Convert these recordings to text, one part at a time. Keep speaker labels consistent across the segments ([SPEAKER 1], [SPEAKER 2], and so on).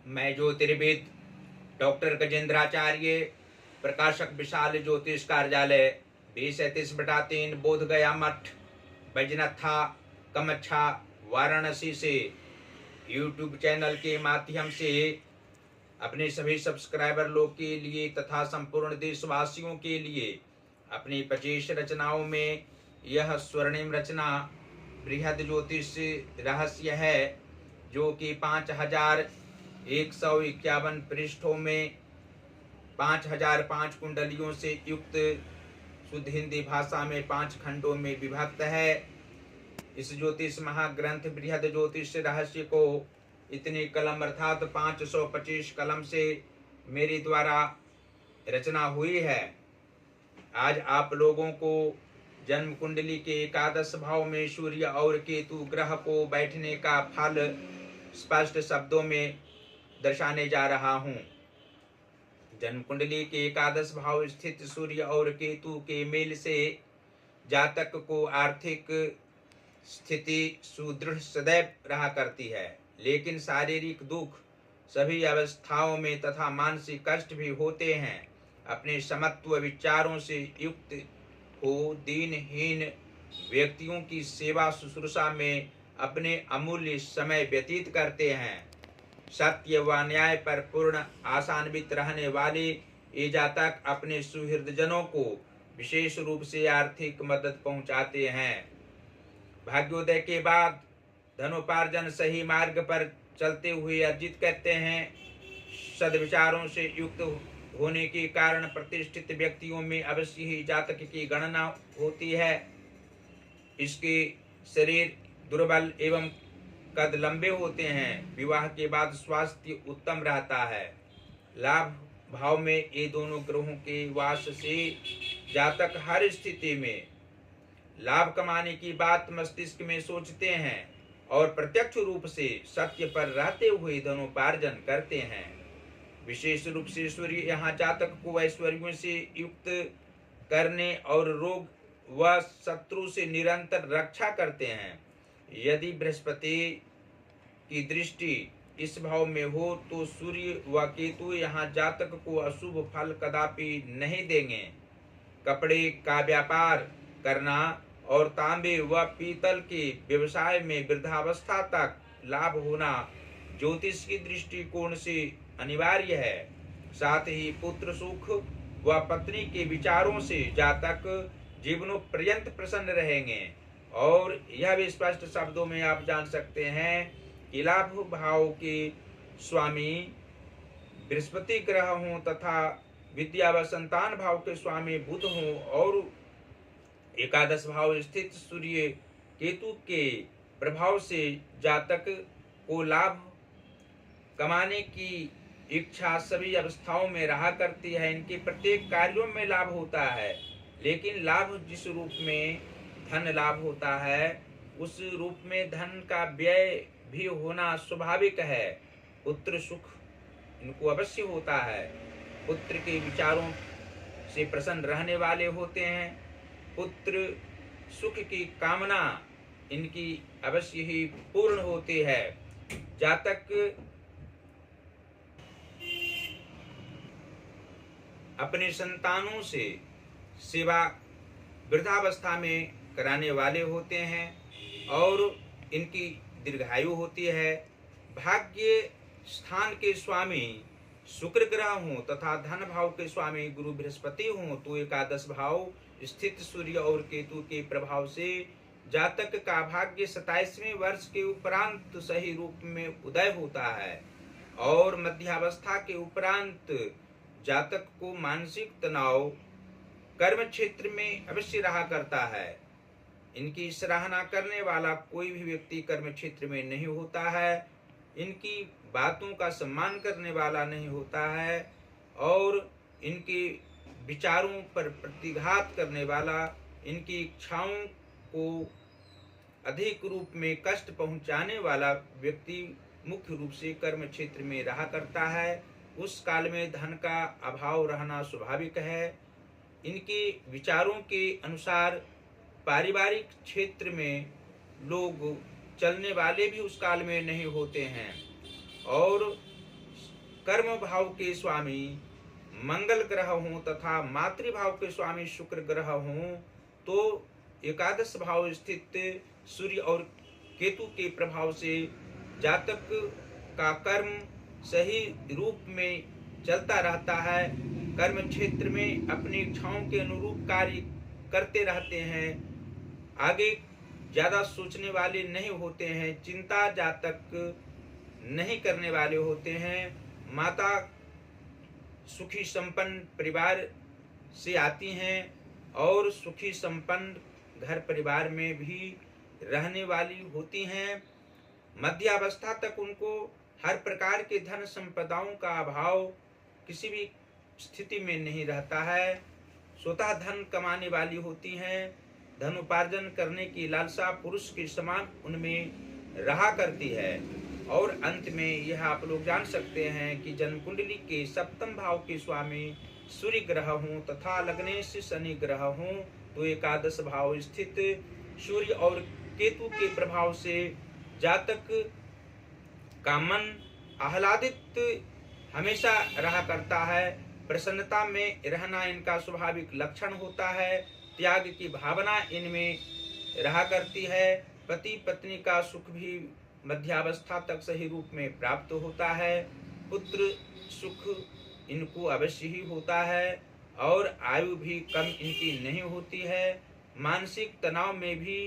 [SPEAKER 1] मैं ज्योतिर्विद डॉक्टर गजेंद्राचार्य, प्रकाशक विशाल ज्योतिष कार्यालय 2037/3 बोध गया मठ, बैजनाथा कमच्छा, वाराणसी से यूट्यूब चैनल के माध्यम से अपने सभी सब्सक्राइबर लोग के लिए तथा संपूर्ण देशवासियों के लिए अपनी 25 रचनाओं में यह स्वर्णिम रचना बृहद ज्योतिष रहस्य है, जो कि 5151 पृष्ठों में 5005 कुंडलियों से युक्त शुद्ध हिंदी भाषा में 5 खंडों में विभक्त है। इस ज्योतिष महाग्रंथ बृहद ज्योतिष रहस्य को इतनी कलम अर्थात 525 कलम से मेरे द्वारा रचना हुई है। आज आप लोगों को जन्म कुंडली के एकादश भाव में सूर्य और केतु ग्रह को बैठने का फल स्पष्ट शब्दों में दर्शाने जा रहा हूँ। जन्म कुंडली के एकादश भाव स्थित सूर्य और केतु के मेल से जातक को आर्थिक स्थिति सुदृढ़ सदैव रहा करती है, लेकिन शारीरिक दुख सभी अवस्थाओं में तथा मानसिक कष्ट भी होते हैं। अपने समत्व विचारों से युक्त हो दीनहीन व्यक्तियों की सेवा शुश्रूषा में अपने अमूल्य समय व्यतीत करते हैं। सत्य व न्याय पर पूर्ण आशान्वित रहने वाले ये जातक अपने सुहृदजनों को विशेष रूप से आर्थिक मदद पहुंचाते हैं। भाग्योदय के बाद धनोपार्जन सही मार्ग पर चलते हुए अर्जित करते हैं। सद्विचारों से युक्त होने के कारण प्रतिष्ठित व्यक्तियों में अवश्य ही जातक की गणना होती है। इसके शरीर दुर्बल एवं कद लंबे होते हैं। विवाह के बाद स्वास्थ्य उत्तम रहता है। लाभ भाव में ये दोनों ग्रहों के वास से जातक हर स्थिति में लाभ कमाने की बात मस्तिष्क में सोचते हैं और प्रत्यक्ष रूप से सत्य पर रहते हुए धनोपार्जन करते हैं। विशेष रूप से सूर्य यहाँ जातक को ऐश्वर्यों से युक्त करने और रोग व शत्रु से निरंतर रक्षा करते हैं। यदि बृहस्पति की दृष्टि इस भाव में हो तो सूर्य व केतु यहाँ जातक को अशुभ फल कदापि नहीं देंगे। कपड़े का व्यापार करना और तांबे व पीतल के व्यवसाय में वृद्धावस्था तक लाभ होना ज्योतिष की दृष्टिकोण से अनिवार्य है। साथ ही पुत्र सुख व पत्नी के विचारों से जातक जीवनोपर्यंत प्रसन्न रहेंगे। और यह भी स्पष्ट शब्दों में आप जान सकते हैं कि लाभ भाव के स्वामी बृहस्पति ग्रह हों तथा विद्या व संतान भाव के स्वामी बुध हों और एकादश भाव स्थित सूर्य केतु के प्रभाव से जातक को लाभ कमाने की इच्छा सभी अवस्थाओं में रहा करती है। इनके प्रत्येक कार्यों में लाभ होता है, लेकिन लाभ जिस रूप में धन लाभ होता है उस रूप में धन का व्यय भी होना स्वाभाविक है। पुत्र सुख इनको अवश्य होता है। पुत्र के विचारों से प्रसन्न रहने वाले होते हैं। पुत्र सुख की कामना इनकी अवश्य ही पूर्ण होती है। जातक अपने संतानों से सेवा वृद्धावस्था में कराने वाले होते हैं और इनकी दीर्घायु होती है। भाग्य स्थान के स्वामी शुक्र ग्रह हों तथा धन भाव के स्वामी गुरु बृहस्पति हों तो एकादश भाव स्थित सूर्य और केतु के प्रभाव से जातक का भाग्य 27वें वर्ष के उपरांत सही रूप में उदय होता है और मध्यावस्था के उपरांत जातक को मानसिक तनाव कर्म क्षेत्र में अवश्य रहा करता है। इनकी सराहना करने वाला कोई भी व्यक्ति कर्म क्षेत्र में नहीं होता है। इनकी बातों का सम्मान करने वाला नहीं होता है और इनके विचारों पर प्रतिघात करने वाला, इनकी इच्छाओं को अधिक रूप में कष्ट पहुंचाने वाला व्यक्ति मुख्य रूप से कर्म क्षेत्र में रहा करता है। उस काल में धन का अभाव रहना स्वाभाविक है। इनके विचारों के अनुसार पारिवारिक क्षेत्र में लोग चलने वाले भी उस काल में नहीं होते हैं और कर्म भाव के स्वामी मंगल ग्रह हों तथा मातृभाव के स्वामी शुक्र ग्रह हों तो एकादश भाव स्थित सूर्य और केतु के प्रभाव से जातक का कर्म सही रूप में चलता रहता है। कर्म क्षेत्र में अपनी इच्छाओं के अनुरूप कार्य करते रहते हैं। आगे ज्यादा सोचने वाले नहीं होते हैं। चिंता जातक नहीं करने वाले होते हैं। माता सुखी संपन्न परिवार से आती हैं और सुखी संपन्न घर परिवार में भी रहने वाली होती हैं। मध्यावस्था तक उनको हर प्रकार के धन संपदाओं का अभाव किसी भी स्थिति में नहीं रहता है। स्वतः धन कमाने वाली होती हैं। धन उपार्जन करने की लालसा पुरुष के समान उनमें रहा करती है। और अंत में यह आप लोग जान सकते हैं कि जन्म कुंडली के सप्तम भाव के स्वामी सूर्य ग्रह हों तथा लग्नेश शनि ग्रह हों तो एकादश भाव स्थित सूर्य और केतु के प्रभाव से जातक का मन आह्लादित हमेशा रहा करता है। प्रसन्नता में रहना इनका स्वाभाविक लक्षण होता है। त्याग की भावना इनमें रहा करती है। पति पत्नी का सुख भी मध्यावस्था तक सही रूप में प्राप्त होता है। पुत्र सुख इनको अवश्य ही होता है और आयु भी कम इनकी नहीं होती है। मानसिक तनाव में भी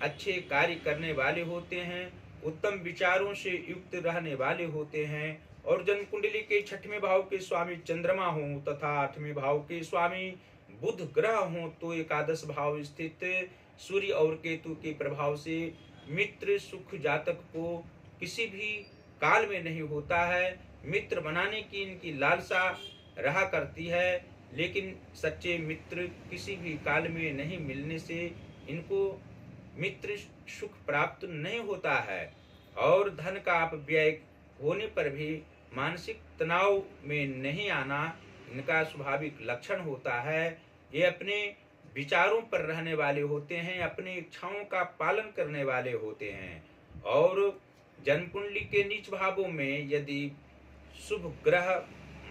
[SPEAKER 1] अच्छे कार्य करने वाले होते हैं। उत्तम विचारों से युक्त रहने वाले होते हैं। और जन्म कुंडली के छठवें भाव के स्वामी चंद्रमा हों तथा आठवें भाव के स्वामी बुध ग्रह हों तो एकादश भाव स्थित सूर्य और केतु के प्रभाव से मित्र सुख जातक को किसी भी काल में नहीं होता है। मित्र बनाने की इनकी लालसा रहा करती है, लेकिन सच्चे मित्र किसी भी काल में नहीं मिलने से इनको मित्र सुख प्राप्त नहीं होता है। और धन का अपव्यय होने पर भी मानसिक तनाव में नहीं आना इनका स्वाभाविक लक्षण होता है। ये अपने विचारों पर रहने वाले होते हैं, अपनी इच्छाओं का पालन करने वाले होते हैं। और जन्म कुंडली के नीच भावों में यदि शुभ ग्रह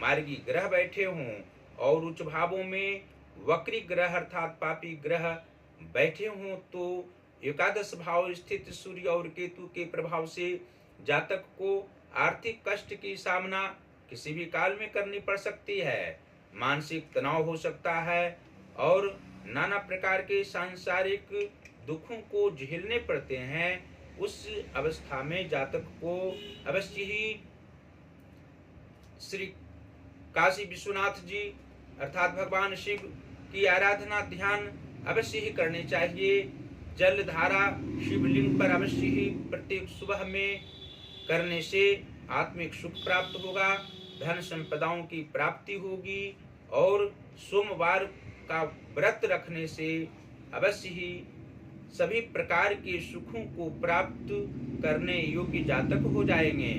[SPEAKER 1] मार्गी ग्रह बैठे हों और उच्च भावों में वक्री ग्रह अर्थात पापी ग्रह बैठे हों तो एकादश भाव स्थित सूर्य और केतु के प्रभाव से जातक को आर्थिक कष्ट की सामना किसी भी काल में करनी पड़ सकती है। मानसिक तनाव हो सकता है और नाना प्रकार के सांसारिक दुखों को झेलने पड़ते हैं। उस अवस्था में जातक को अवश्य ही श्री काशी विश्वनाथ जी अर्थात भगवान शिव की आराधना ध्यान अवश्य ही करनी चाहिए। जल धारा शिवलिंग पर अवश्य ही प्रत्येक सुबह में करने से आत्मिक सुख प्राप्त होगा, धन संपदाओं की प्राप्ति होगी। और सोमवार का व्रत रखने से अवश्य ही सभी प्रकार के सुखों को प्राप्त करने योग्य जातक हो जाएंगे।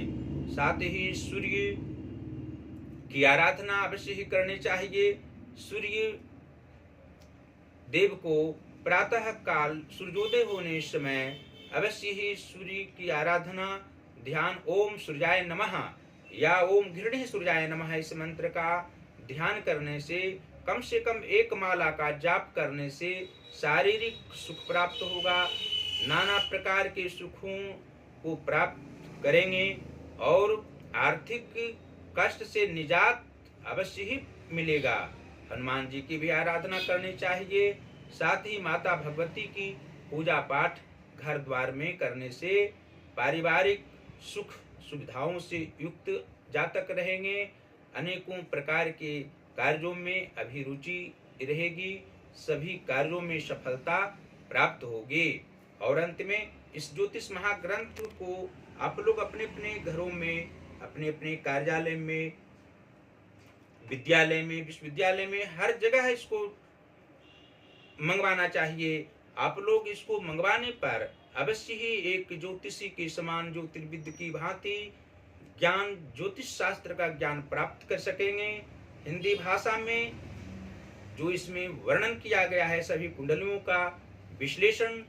[SPEAKER 1] साथ ही सूर्य की आराधना अवश्य ही करनी चाहिए। सूर्य देव को प्रातः काल सूर्योदय होने समय अवश्य ही सूर्य की आराधना ध्यान ओम सूर्याय नमः या ओम घृणे सूर्याय नमः इस मंत्र का ध्यान करने से कम एक माला का जाप करने से शारीरिक सुख प्राप्त होगा, नाना प्रकार के सुखों को प्राप्त करेंगे और आर्थिक कष्ट से निजात अवश्य ही मिलेगा। हनुमान जी की भी आराधना करनी चाहिए। साथ ही माता भगवती की पूजा पाठ घर द्वार में करने से पारिवारिक सुख सुविधाओं से युक्त जातक रहेंगे। अनेकों प्रकार के कार्यों में अभिरुचि रहेगी, सभी कार्यों में सफलता प्राप्त होगी। और अंत में इस ज्योतिष महाग्रंथ को आप लोग अपने अपने घरों में, अपने अपने कार्यालय में, विद्यालय में, विश्वविद्यालय में, हर जगह इसको मंगवाना चाहिए। आप लोग इसको मंगवाने पर अवश्य ही एक ज्योतिषी के समान ज्योतिर्विद की भांति ज्ञान, ज्योतिष शास्त्र का ज्ञान प्राप्त कर सकेंगे। हिंदी भाषा में जो इसमें वर्णन किया गया है सभी कुंडलियों का विश्लेषण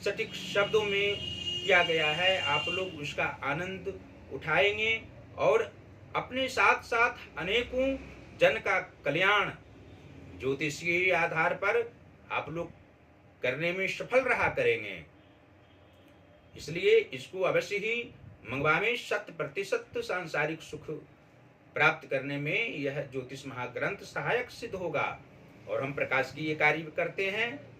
[SPEAKER 1] सटीक शब्दों में किया गया है। आप लोग उसका आनंद उठाएंगे और अपने साथ साथ अनेकों जन का कल्याण ज्योतिषीय आधार पर आप लोग करने में सफल रहा करेंगे। इसलिए इसको अवश्य ही मंगवावें। 100% सांसारिक सुख प्राप्त करने में यह ज्योतिष महाग्रंथ सहायक सिद्ध होगा। और हम प्रकाश की ये कार्य करते हैं।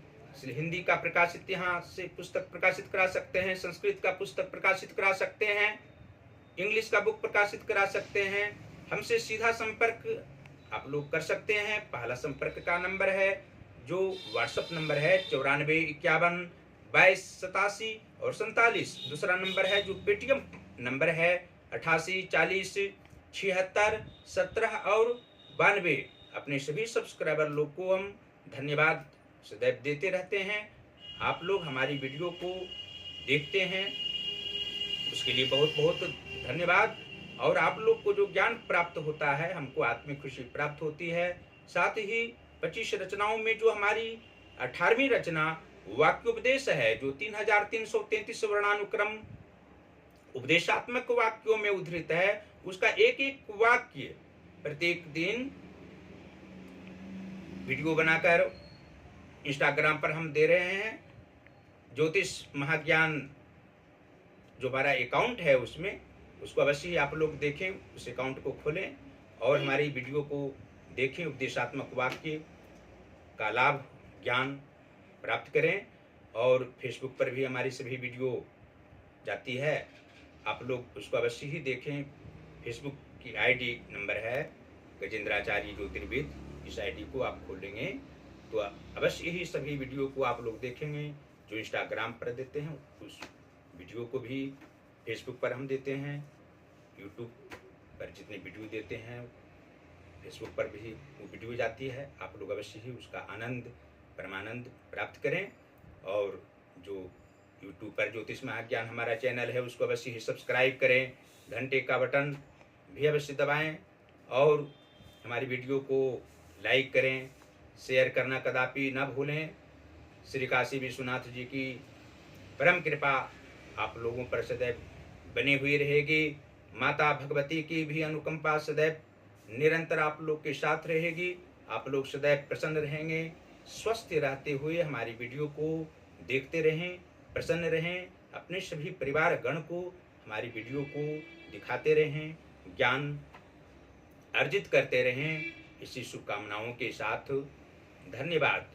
[SPEAKER 1] हिंदी का प्रकाशित यहाँ से पुस्तक प्रकाशित करा सकते हैं, संस्कृत का पुस्तक प्रकाशित करा सकते हैं, इंग्लिश का बुक प्रकाशित करा सकते हैं। हमसे सीधा संपर्क आप लोग कर सकते हैं। पहला संपर्क का नंबर है जो व्हाट्सएप नंबर है 94512287 और 47। दूसरा नंबर है जो पेटीएम नंबर है 88407617 और 92। अपने सभी सब्सक्राइबर लोग को हम धन्यवाद सदैव देते रहते हैं। आप लोग हमारी वीडियो को देखते हैं, उसके लिए बहुत बहुत धन्यवाद। और आप लोग को जो ज्ञान प्राप्त होता है, हमको आत्मिक खुशी प्राप्त होती है। साथ ही 25 रचनाओं में जो हमारी 18वीं रचना वाक्योपदेश है, जो 3333 वर्णानुक्रम उपदेशात्मक वाक्यों में उद्धृत है, उसका एक एक वाक्य प्रत्येक दिन वीडियो बनाकर इंस्टाग्राम पर हम दे रहे हैं। ज्योतिष महाज्ञान जो हमारा अकाउंट है उसमें, उसको अवश्य ही आप लोग देखें, उस अकाउंट को खोलें और हमारी वीडियो को देखें। उपदेशात्मक वाक्य का लाभ ज्ञान प्राप्त करें। और फेसबुक पर भी हमारी सभी वीडियो जाती है, आप लोग उसको अवश्य ही देखें। फेसबुक की आईडी नंबर है गजेंद्राचार्य ज्योतिर्विद। इस आईडी को आप खोलेंगे तो अवश्य ही सभी वीडियो को आप लोग देखेंगे। जो इंस्टाग्राम पर देते हैं उस वीडियो को भी फेसबुक पर हम देते हैं। यूट्यूब पर जितने वीडियो देते हैं फेसबुक पर भी वो वीडियो जाती है। आप लोग अवश्य ही उसका आनंद परमानंद प्राप्त करें। और जो यूट्यूब पर ज्योतिष महाज्ञान हमारा चैनल है उसको अवश्य ही सब्सक्राइब करें। घंटे का बटन भी अवश्य दबाएं और हमारी वीडियो को लाइक करें, शेयर करना कदापि न भूलें। श्री काशी विश्वनाथ जी की परम कृपा आप लोगों पर सदैव बनी हुई रहेगी। माता भगवती की भी अनुकंपा सदैव निरंतर आप लोग के साथ रहेगी। आप लोग सदैव प्रसन्न रहेंगे। स्वस्थ रहते हुए हमारी वीडियो को देखते रहें, प्रसन्न रहें। अपने सभी परिवार गण को हमारी वीडियो को दिखाते रहें, ज्ञान अर्जित करते रहें। इसी शुभकामनाओं के साथ धन्यवाद।